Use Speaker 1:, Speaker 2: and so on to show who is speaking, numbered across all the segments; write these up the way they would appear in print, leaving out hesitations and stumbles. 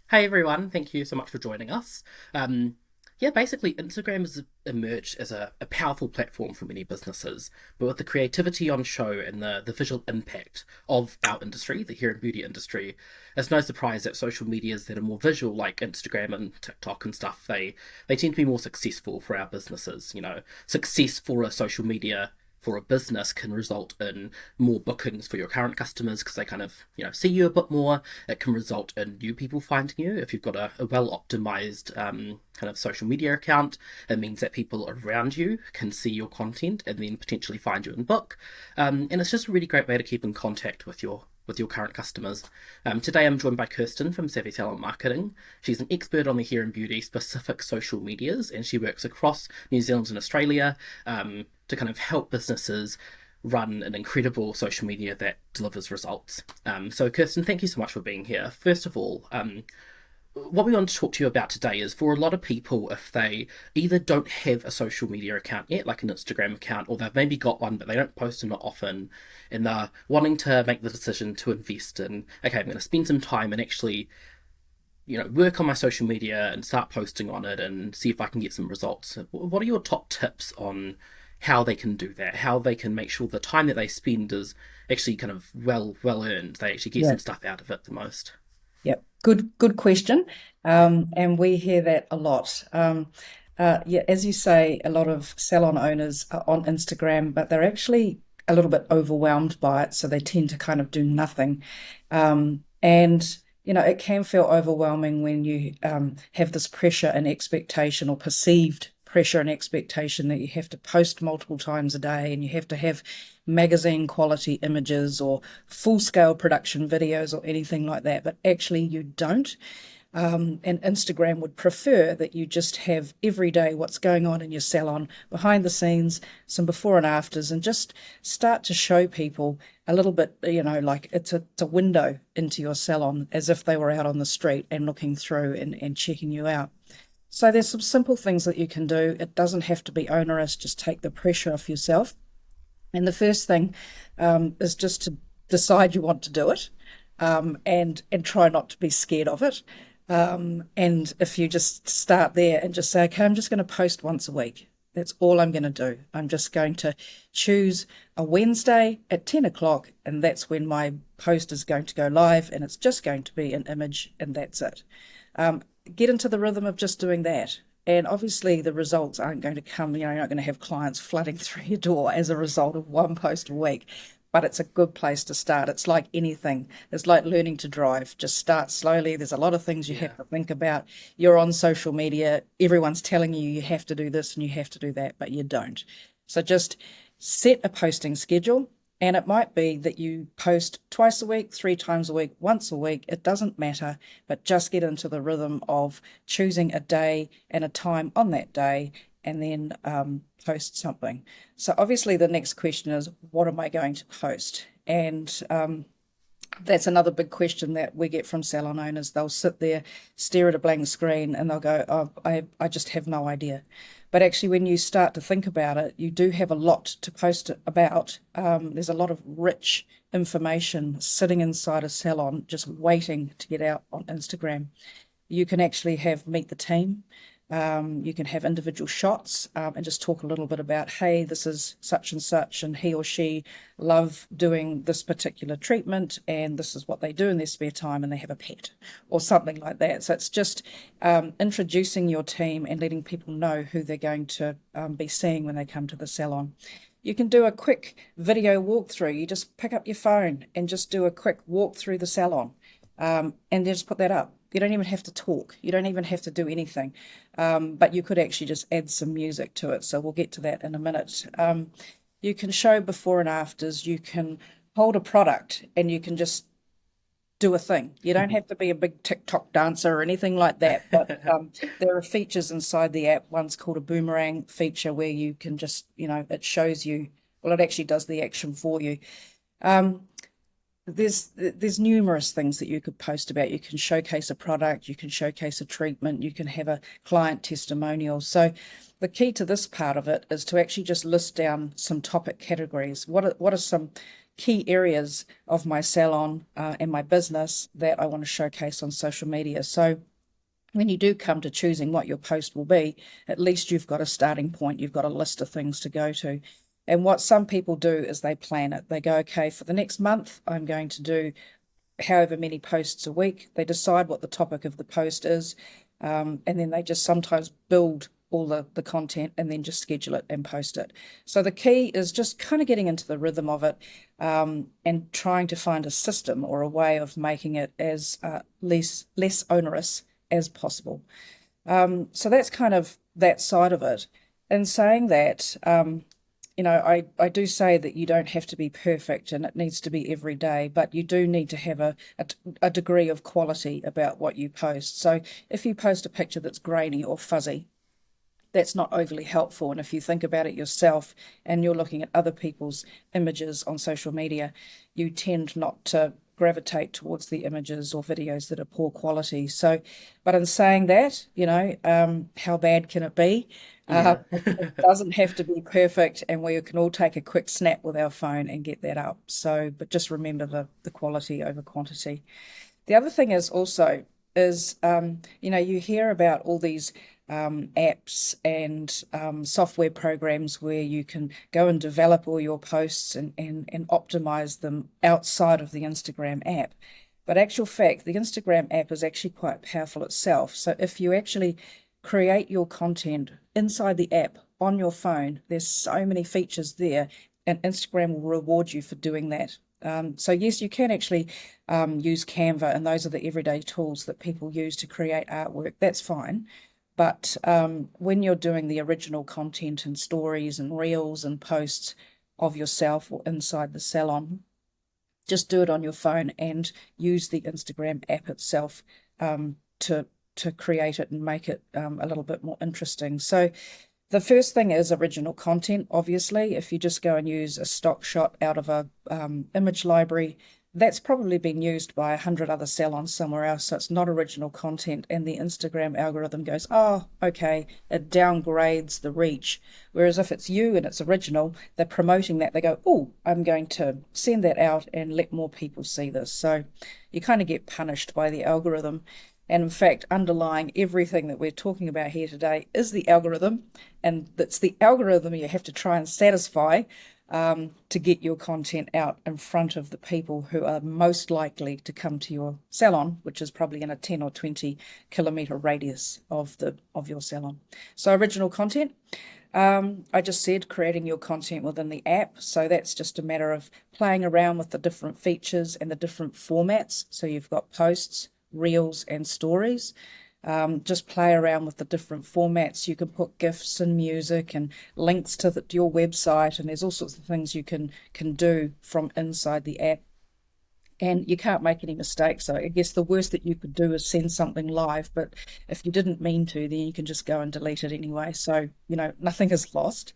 Speaker 1: Hey everyone, thank you so much for joining us. Basically, Instagram has emerged as a powerful platform for many businesses, but with the creativity on show and the visual impact of our industry, the hair and beauty industry, it's no surprise that social medias that are more visual, like Instagram and TikTok and stuff, they tend to be more successful for our businesses. Success for a social media for a business can result in more bookings for your current customers because they kind of see you a bit more. It can result in new people finding you if you've got a well optimized kind of social media account. It means that people around you can see your content and then potentially find you and book. And it's just a really great way to keep in contact with your current customers. Today I'm joined by Kirsten from Savvy Salon Marketing. She's an expert on the hair and beauty specific social medias, and she works across New Zealand and Australia to kind of help businesses run an incredible social media that delivers results. So Kirsten, thank you so much for being here. First of all, what we want to talk to you about today is for a lot of people, if they either don't have a social media account yet, like an Instagram account, or they've maybe got one, but they don't post on it often, and they're wanting to make the decision to invest in, okay, I'm going to spend some time and actually, work on my social media and start posting on it and see if I can get some results. What are your top tips on how they can do that? How they can make sure the time that they spend is actually kind of well earned. They actually get
Speaker 2: Yeah,
Speaker 1: some stuff out of it the most.
Speaker 2: yep. Good question. And we hear that a lot. Yeah, as you say, a lot of salon owners are on Instagram, but they're actually a little bit overwhelmed by it, so they tend to kind of do nothing. And it can feel overwhelming when you have this pressure and expectation or perceived pressure and expectation that you have to post multiple times a day and you have to have magazine quality images or full scale production videos or anything like that. But actually, you don't. And Instagram would prefer that you just have every day what's going on in your salon, behind the scenes, some before and afters, and just start to show people a little bit, like it's a window into your salon as if they were out on the street and looking through and checking you out. So there's some simple things that you can do. It doesn't have to be onerous, just take the pressure off yourself. And the first thing is just to decide you want to do it, and try not to be scared of it. And if you just start there and just say, okay, I'm just going to post once a week. That's all I'm going to do. I'm just going to choose a Wednesday at 10 o'clock, and that's when my post is going to go live, and it's just going to be an image, and that's it. Um, get into the rhythm of just doing that. And obviously, the results aren't going to come, you're not going to have clients flooding through your door as a result of one post a week. But it's a good place to start. It's like anything. It's like learning to drive. Just start slowly. There's a lot of things you
Speaker 1: Yeah.
Speaker 2: have to think about. You're on social media. Everyone's telling you you have to do this and you have to do that, but you don't. So just set a posting schedule. And it might be that you post twice a week, three times a week, once a week. It doesn't matter, but just get into the rhythm of choosing a day and a time on that day and then post something. So obviously the next question is, what am I going to post? And that's another big question that we get from salon owners. They'll sit there, stare at a blank screen, and they'll go, "Oh, I just have no idea." But actually, when you start to think about it, you do have a lot to post about. There's a lot of rich information sitting inside a salon, just waiting to get out on Instagram. You can actually have meet the team. You can have individual shots, and just talk a little bit about, hey, this is such and such, and he or she love doing this particular treatment, and this is what they do in their spare time, and they have a pet or something like that. So it's just introducing your team and letting people know who they're going to be seeing when they come to the salon. You can do a quick video walkthrough. You just pick up your phone and just do a quick walk through the salon, and just put that up. You don't even have to talk. You don't even have to do anything. But you could actually just add some music to it. So we'll get to that in a minute. You can show before and afters. You can hold a product and you can just do a thing. You don't have to be a big TikTok dancer or anything like that. But there are features inside the app. One's called a boomerang feature where you can just, it shows you, well, it actually does the action for you. Um, there's numerous things that you could post about. You can showcase a product, you can showcase a treatment, you can have a client testimonial. So the key to this part of it is to actually just list down some topic categories. What are some key areas of my salon and my business that I want to showcase on social media. So when you do come to choosing what your post will be, at least you've got a starting point. You've got a list of things to go to. And what some people do is they plan it. They go, okay, for the next month, I'm going to do however many posts a week. They decide what the topic of the post is, and then they just sometimes build all the content and then just schedule it and post it. So the key is just kind of getting into the rhythm of it, and trying to find a system or a way of making it as less onerous as possible. So that's kind of that side of it. And saying that, I do say that you don't have to be perfect and it needs to be every day, but you do need to have a degree of quality about what you post. So if you post a picture that's grainy or fuzzy, that's not overly helpful. And if you think about it yourself and you're looking at other people's images on social media, you tend not to gravitate towards the images or videos that are poor quality. So, but in saying that, how bad can it be?
Speaker 1: Yeah.
Speaker 2: It doesn't have to be perfect, and we can all take a quick snap with our phone and get that up. So, but just remember the quality over quantity. The other thing is also is you hear about all these apps and software programs where you can go and develop all your posts and optimize them outside of the Instagram app. But actual fact, the Instagram app is actually quite powerful itself. So if you actually create your content inside the app on your phone, there's so many features there, and Instagram will reward you for doing that. So yes, you can actually use Canva, and those are the everyday tools that people use to create artwork. That's fine. But when you're doing the original content and stories and reels and posts of yourself or inside the salon, just do it on your phone and use the Instagram app itself to create it and make it a little bit more interesting. So the first thing is original content, obviously. If you just go and use a stock shot out of a image library, that's probably been used by 100 other salons somewhere else, so it's not original content, and the Instagram algorithm goes, oh, okay, it downgrades the reach. Whereas if it's you and it's original, they're promoting that. They go, oh, I'm going to send that out and let more people see this. So you kind of get punished by the algorithm. And in fact, underlying everything that we're talking about here today is the algorithm, and it's the algorithm you have to try and satisfy to get your content out in front of the people who are most likely to come to your salon, which is probably in a 10 or 20 kilometre radius of your salon. So original content. I just said creating your content within the app. So that's just a matter of playing around with the different features and the different formats. So you've got posts, reels, and stories. Just play around with the different formats. You can put GIFs and music and links to your website, and there's all sorts of things you can do from inside the app. And you can't make any mistakes. So I guess the worst that you could do is send something live, but if you didn't mean to, then you can just go and delete it anyway. So, nothing is lost.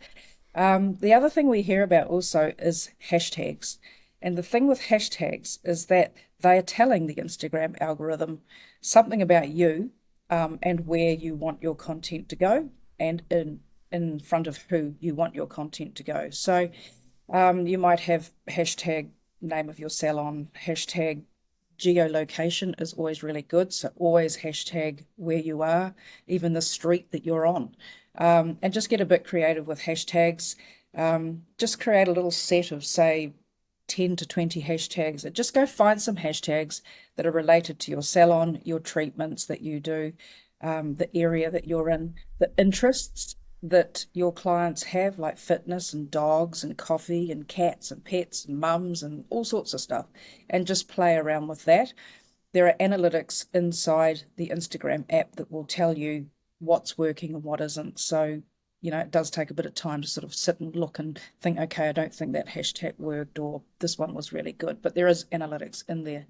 Speaker 2: The other thing we hear about also is hashtags. And the thing with hashtags is that they are telling the Instagram algorithm something about you, and where you want your content to go, and in front of who you want your content to go. So you might have hashtag name of your salon, hashtag geolocation is always really good. So always hashtag where you are, even the street that you're on. And just get a bit creative with hashtags. Just create a little set of, say, 10 to 20 hashtags. Just go find some hashtags that are related to your salon, your treatments that you do, the area that you're in, the interests that your clients have, like fitness and dogs and coffee and cats and pets and mums and all sorts of stuff, and just play around with that. There are analytics inside the Instagram app that will tell you what's working and what isn't. So it does take a bit of time to sort of sit and look and think, okay, I don't think that hashtag worked, or this one was really good, but there is analytics in there.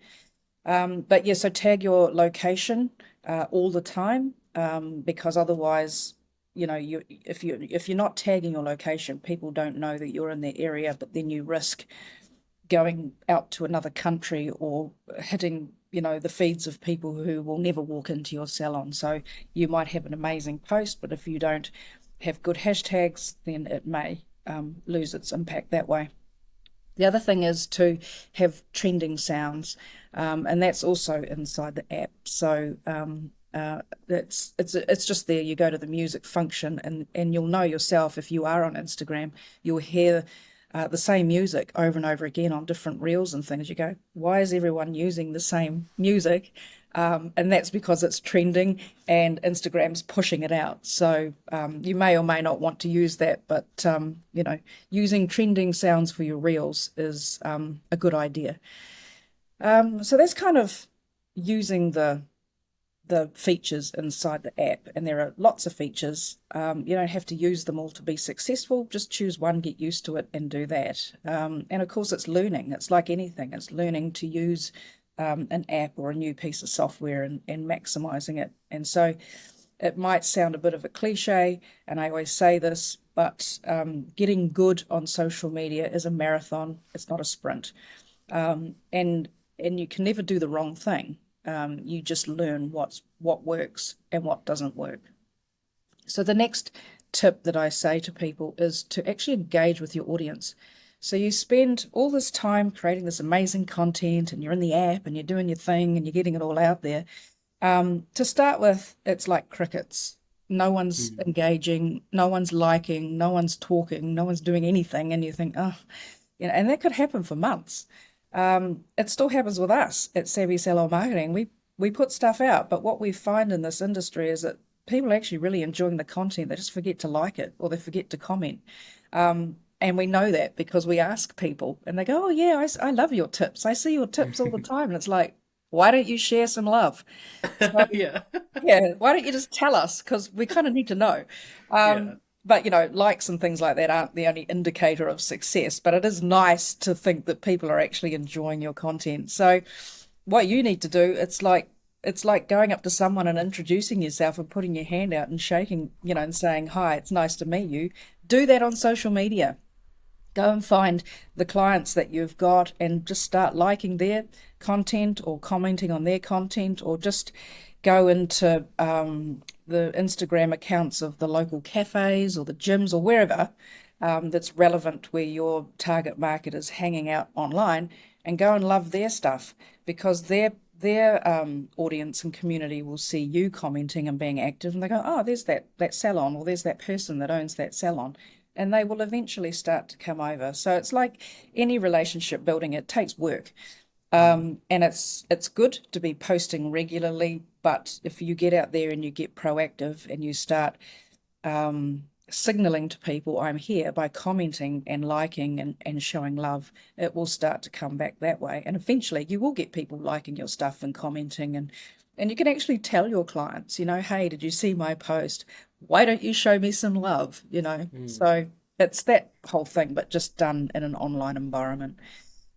Speaker 2: But yeah, so tag your location all the time, because otherwise, if you're not tagging your location, people don't know that you're in their area, but then you risk going out to another country or hitting, the feeds of people who will never walk into your salon. So you might have an amazing post, but if you don't have good hashtags, then it may lose its impact that way. The other thing is to have trending sounds, and that's also inside the app. So it's just there. You go to the music function, and you'll know yourself if you are on Instagram, you'll hear the same music over and over again on different reels and things. You go, why is everyone using the same music? And that's because it's trending and Instagram's pushing it out. So you may or may not want to use that, but using trending sounds for your reels is a good idea. So that's kind of using the features inside the app, and there are lots of features. You don't have to use them all to be successful. Just choose one, get used to it, and do that. And of course, it's learning. It's like anything. It's learning to use an app or a new piece of software and maximizing it. And so it might sound a bit of a cliche, and I always say this, but getting good on social media is a marathon. It's not a sprint. And you can never do the wrong thing. You just learn what works and what doesn't work. So the next tip that I say to people is to actually engage with your audience. So you spend all this time creating this amazing content, and you're in the app and you're doing your thing and you're getting it all out there. To start with, it's like crickets. No one's engaging, no one's liking, no one's talking, no one's doing anything, and you think, oh, and that could happen for months. It still happens with us at Savvy Salon Marketing. We put stuff out, but what we find in this industry is that people are actually really enjoying the content. They just forget to like it, or they forget to comment. And we know that because we ask people and they go, oh yeah, I love your tips. I see your tips all the time. And it's like, why don't you share some love? So,
Speaker 1: Yeah.
Speaker 2: yeah, why don't you just tell us? Because we kind of need to know.
Speaker 1: Yeah.
Speaker 2: But likes and things like that aren't the only indicator of success, but it is nice to think that people are actually enjoying your content. So what you need to do, it's like going up to someone and introducing yourself and putting your hand out and shaking, and saying, hi, it's nice to meet you. Do that on social media. Go and find the clients that you've got and just start liking their content or commenting on their content, or just go into the Instagram accounts of the local cafes or the gyms or wherever that's relevant, where your target market is hanging out online, and go and love their stuff, because their audience and community will see you commenting and being active, and they go, oh, there's that salon, or there's that person that owns that salon, and they will eventually start to come over. So it's like any relationship building, it takes work. And it's good to be posting regularly, but if you get out there and you get proactive and you start signaling to people, I'm here, by commenting and liking and showing love, it will start to come back that way. And eventually you will get people liking your stuff and commenting, and you can actually tell your clients, hey, did you see my post? Why don't you show me some love? So it's that whole thing, but just done in an online environment.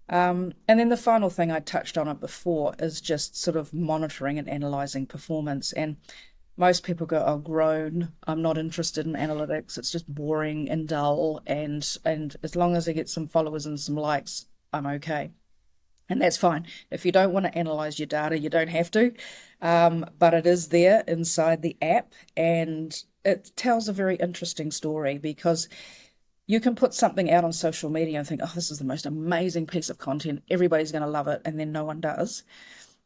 Speaker 2: And then the final thing, I touched on it before, is just sort of monitoring and analyzing performance. And most people go, oh, grown, I'm not interested in analytics. It's just boring and dull. And as long as I get some followers and some likes, I'm okay. And that's fine. If you don't want to analyze your data, you don't have to. But it is there inside the app, and it tells a very interesting story, because you can put something out on social media and think, oh, this is the most amazing piece of content. Everybody's going to love it. And then no one does.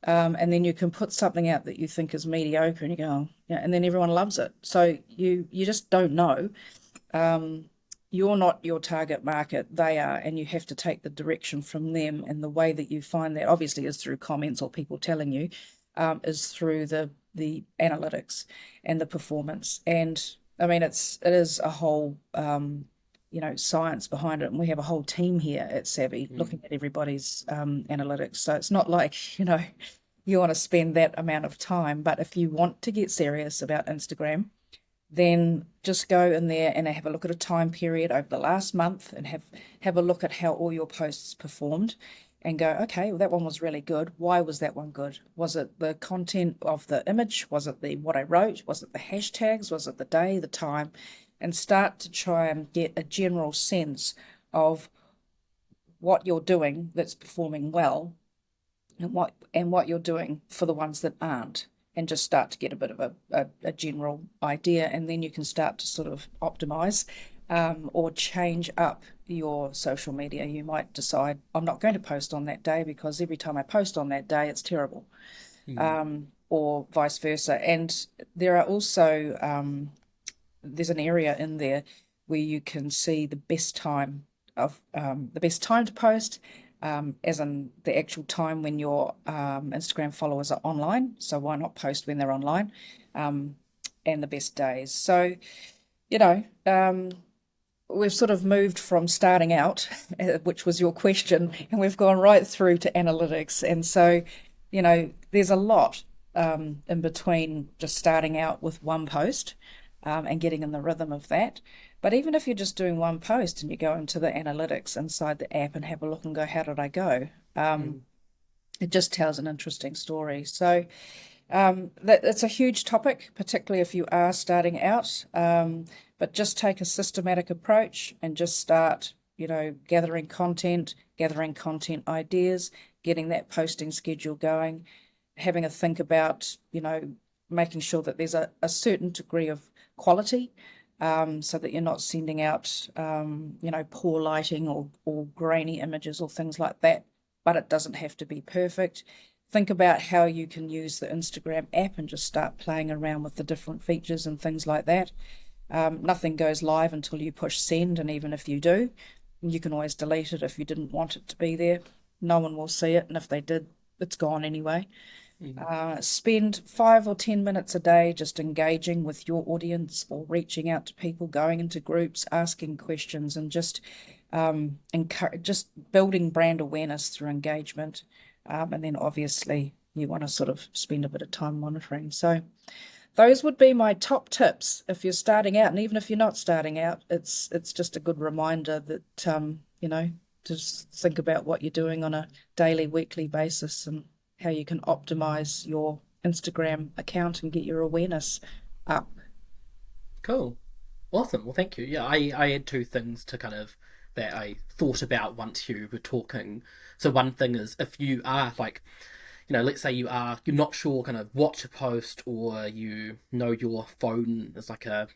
Speaker 2: And then you can put something out that you think is mediocre, and you go, oh, yeah, and then everyone loves it. So you just don't know. You're not your target market, they are, and you have to take the direction from them. And the way that you find that, obviously, is through comments or people telling you, is through the analytics and the performance. And I mean, it is a whole science behind it, and we have a whole team here at Savvy looking at everybody's analytics. So it's not like you want to spend that amount of time, but if you want to get serious about Instagram, then just go in there and have a look at a time period over the last month, and have a look at how all your posts performed, and go, okay, well, that one was really good. Why was that one good? Was it the content of the image? Was it what I wrote? Was it the hashtags? Was it the day, the time? And start to try and get a general sense of what you're doing that's performing well, and what you're doing for the ones that aren't, and just start to get a bit of a general idea, and then you can start to sort of optimize or change up your social media. You might decide, I'm not going to post on that day because every time I post on that day, it's terrible,
Speaker 1: Mm.
Speaker 2: or vice versa. And there are also, there's an area in there where you can see the best time to post, as in the actual time when your Instagram followers are online. So why not post when they're online? And the best days. So, you know, we've sort of moved from starting out, which was your question, and we've gone right through to analytics. And so, there's a lot in between just starting out with one post, and getting in the rhythm of that. But even if you're just doing one post and you go into the analytics inside the app and have a look and go, how did I go?
Speaker 1: Mm.
Speaker 2: It just tells an interesting story. So that it's a huge topic, particularly if you are starting out. But just take a systematic approach and just start, gathering content ideas, getting that posting schedule going, having a think about, making sure that there's a certain degree of quality, so that you're not sending out, poor lighting or grainy images or things like that. But it doesn't have to be perfect. Think about how you can use the Instagram app and just start playing around with the different features and things like that. Nothing goes live until you push send, and even if you do, you can always delete it if you didn't want it to be there. No one will see it, and if they did, it's gone anyway.
Speaker 1: Mm.
Speaker 2: Spend 5 or 10 minutes a day just engaging with your audience or reaching out to people, going into groups, asking questions, and just just building brand awareness through engagement. And then obviously you want to sort of spend a bit of time monitoring. So those would be my top tips if you're starting out, and even if you're not starting out, it's just a good reminder that just think about what you're doing on a daily, weekly basis and how you can optimize your Instagram account and get your awareness up.
Speaker 1: Cool. Awesome. Well, thank you. Yeah, I had two things to kind of that I thought about once you were talking. So one thing is if you are like, let's say you're not sure kind of what to post, or your phone is like a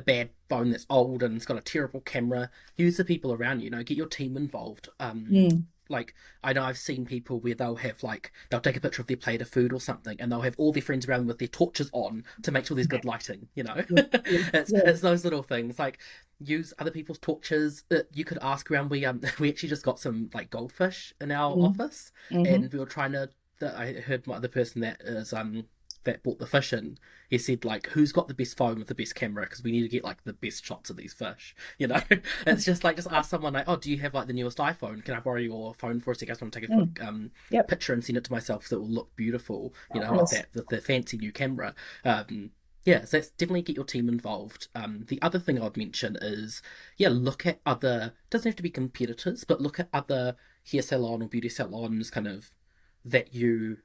Speaker 1: bad phone that's old and it's got a terrible camera. Use the people around you, get your team involved.
Speaker 2: Mm.
Speaker 1: Like I know I've seen people where they'll take a picture of their plate of food or something, and they'll have all their friends around with their torches on to make sure there's good lighting.
Speaker 2: Yeah, yeah, yeah.
Speaker 1: It's those little things like use other people's torches. You could ask around. We actually just got some like goldfish in our
Speaker 2: Mm.
Speaker 1: office,
Speaker 2: Hmm.
Speaker 1: and we were trying to. I heard the person that bought the fish in. He said like, "Who's got the best phone with the best camera? Because we need to get like the best shots of these fish." It's just like just ask someone like, "Oh, do you have like the newest iPhone? Can I borrow your phone for a second? I just want to take a
Speaker 2: Mm.
Speaker 1: quick
Speaker 2: Yep.
Speaker 1: picture and send it to myself so it will look beautiful." With
Speaker 2: Yes.
Speaker 1: that with the fancy new camera. Yeah, so that's definitely get your team involved. The other thing I'd mention is, yeah, look at other, doesn't have to be competitors, but look at other hair salon or beauty salons kind of that you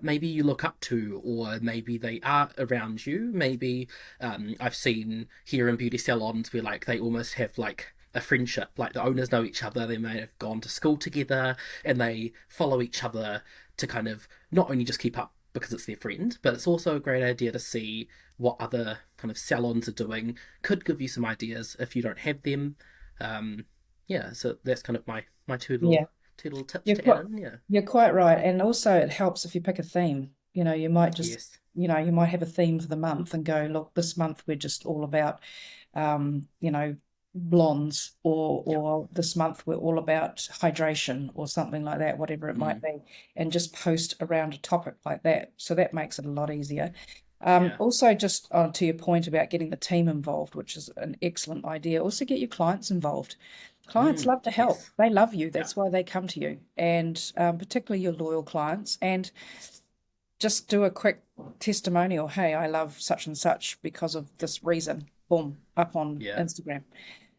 Speaker 1: maybe you look up to, or maybe they are around you. Maybe I've seen here in beauty salons where like they almost have like a friendship, like the owners know each other, they may have gone to school together, and they follow each other to kind of not only just keep up because it's their friend, but it's also a great idea to see what other kind of salons are doing. Could give you some ideas if you don't have them. Yeah, so that's kind of my
Speaker 2: Yeah.
Speaker 1: two little tips
Speaker 2: You're
Speaker 1: to add
Speaker 2: quite,
Speaker 1: in. Yeah.
Speaker 2: you're quite right. And also it helps if you pick a theme. You might just,
Speaker 1: Yes.
Speaker 2: you might have a theme for the month and go, look, this month we're just all about, um, you know, blondes, or
Speaker 1: Yeah.
Speaker 2: this month we're all about hydration or something like that, whatever it might
Speaker 1: Mm,
Speaker 2: be, and just post around a topic like that. So that makes it a lot easier.
Speaker 1: yeah.
Speaker 2: Also, just to your point about getting the team involved, which is an excellent idea. Also, get your clients involved. Clients
Speaker 1: Mm,
Speaker 2: love to help.
Speaker 1: yes.
Speaker 2: They love you.
Speaker 1: Yeah.
Speaker 2: That's why they come to you, and particularly your loyal clients. And just do a quick testimonial. Hey, I love such and such because of this reason. Boom, up on
Speaker 1: Yeah.
Speaker 2: Instagram.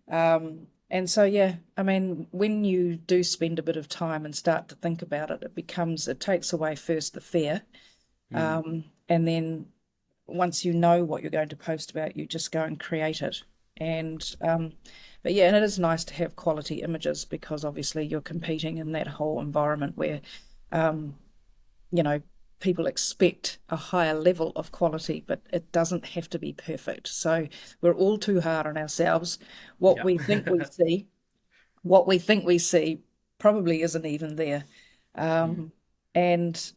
Speaker 2: And so, yeah, I mean, when you do spend a bit of time and start to think about it, it takes away first the fear.
Speaker 1: Mm,
Speaker 2: And then once you know what you're going to post about, you just go and create it. And, but yeah, and it is nice to have quality images because obviously you're competing in that whole environment where, um, you know, people expect a higher level of quality, but it doesn't have to be perfect. So we're all too hard on ourselves. What
Speaker 1: Yeah.
Speaker 2: we think we see, what we think we see probably isn't even there.
Speaker 1: Mm.
Speaker 2: And,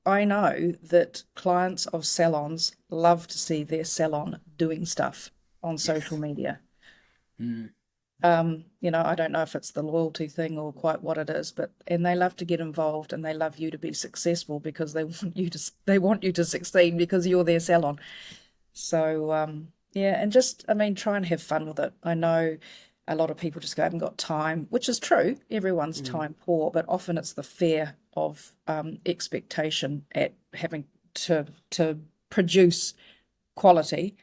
Speaker 2: I know that clients of salons love to see their salon doing stuff on social
Speaker 1: Yes.
Speaker 2: media.
Speaker 1: Mm.
Speaker 2: I don't know if it's the loyalty thing or quite what it is, but and they love to get involved and they love you to be successful because they want you to succeed because you're their salon. So yeah, and just I mean try and have fun with it. I know a lot of people just go, I haven't got time, which is true. Everyone's
Speaker 1: Mm.
Speaker 2: time poor, but often it's the fear of expectation at having to produce quality,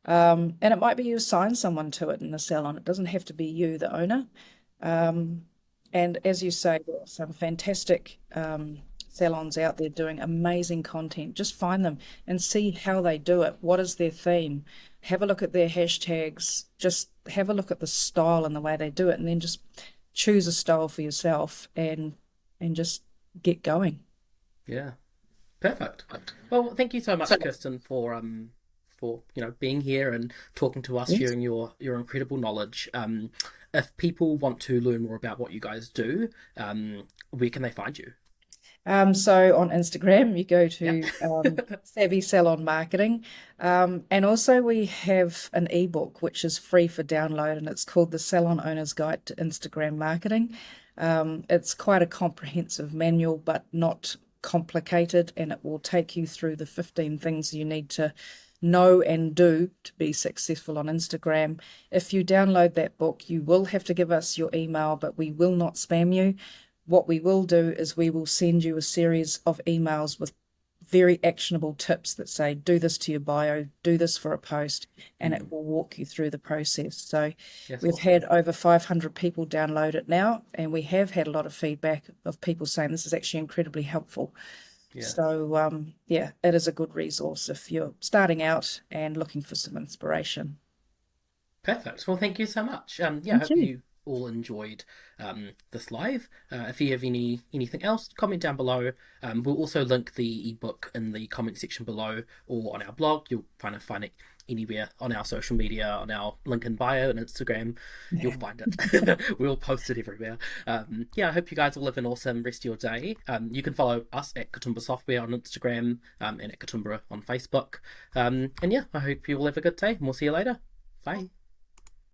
Speaker 2: and it might be you assign someone to it in the salon. It doesn't have to be you, the owner. Um, and as you say, there are some fantastic salons out there doing amazing content. Just find them and see how they do it. What is their theme? Have a look at their hashtags. Just have a look at the style and the way they do it, and then just choose a style for yourself and just get going.
Speaker 1: Yeah. Perfect. Well, thank you so much, Kirsten, for being here and talking to us,
Speaker 2: Yes.
Speaker 1: sharing your incredible knowledge. If people want to learn more about what you guys do, where can they find you?
Speaker 2: So on Instagram, you go
Speaker 1: Yeah.
Speaker 2: to Savvy Salon Marketing. And also we have an ebook which is free for download and it's called The Salon Owner's Guide to Instagram Marketing. It's quite a comprehensive manual, but not complicated, and it will take you through the 15 things you need to know and do to be successful on Instagram. If you download that book, you will have to give us your email, but we will not spam you. What we will do is we will send you a series of emails with very actionable tips that say, do this to your bio, do this for a post, and it
Speaker 1: Mm.
Speaker 2: will walk you through the process. So
Speaker 1: Yes,
Speaker 2: we've
Speaker 1: awesome.
Speaker 2: had over 500 people download it now, and we have had a lot of feedback of people saying this is actually incredibly helpful.
Speaker 1: Yes.
Speaker 2: So, yeah, it is a good resource if you're starting out and looking for some inspiration.
Speaker 1: Perfect. Well, thank you so much. Yeah, I
Speaker 2: Thank
Speaker 1: hope
Speaker 2: you.
Speaker 1: you all enjoyed this live. If you have anything else, comment down below. We'll also link the ebook in the comment section below or on our blog. You'll find it anywhere on our social media, on our link in bio and Instagram. You'll
Speaker 2: Yeah.
Speaker 1: find it. We'll post it everywhere. Yeah, I hope you guys will live an awesome rest of your day. You can follow us at Kitomba Software on Instagram and at Kitomba on Facebook. And yeah, I hope you all have a good day, and we'll see you later. Bye.